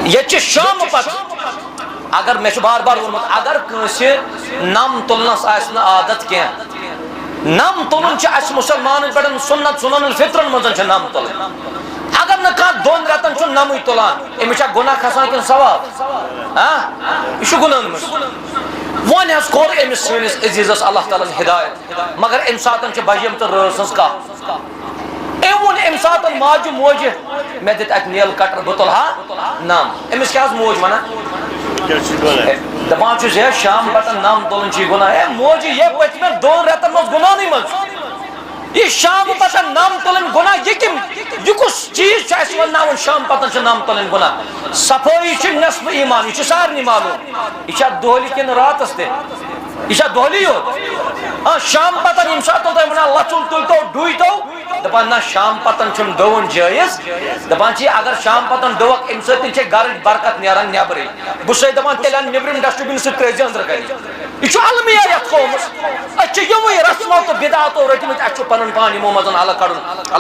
یہ شام پت اگر میں بار بار ونمت اگر کنسی نم تلنس آسنا عادت کی نم تلن اس مسلمان پہ سنت سنن الفطرن مزن نم تلن اگر نہ کھانا دون رتن چھ نمے تلان امس گناہ کھسان کن ثواب یہ گناہ مز ون حس کور امس سنس عزیزس اللہ تعالیٰ ہدایت مگر ام ساتن بجم تو رٲژ ہٕنٛز کتھ ام وون ام ساتن ماجہ موجہ مے دت ات نیل کٹر بہ تلہا نم امس کیا موج ونان دپان چھس ہے شام پتن نم تلن چھ گناہ ہے موج یہ پتمن دون رتن مز گناہ مز یہ شام پتن نم تلن گناہ یہ کس چیز اس وناون شام پتن چھ نم تلن گناہ صفائی چھ نصف ایمان یہ سارنی معلوم یہ دہلی کن راتس تہ یہ دہلی یوت شام پتن یم سات تہ ونان لچل تل تو ڈوئی تو دپان نہ شام پتن چھم ڈون جائز دپان چھ اگر شام پتن ڈوک ام سۭتۍ چھ گھر برکت نیران نیبرے بہ چھس دپان تیل نیبرم ڈسٹ بن سۭتۍ ترٲزِ أنٛدرٕ کنہِ یہ المیہ یتھ قومس اچھے یمے رسمو تو بدعتو رٹمت اچھے پنن پان یمو مزن الگ کڑن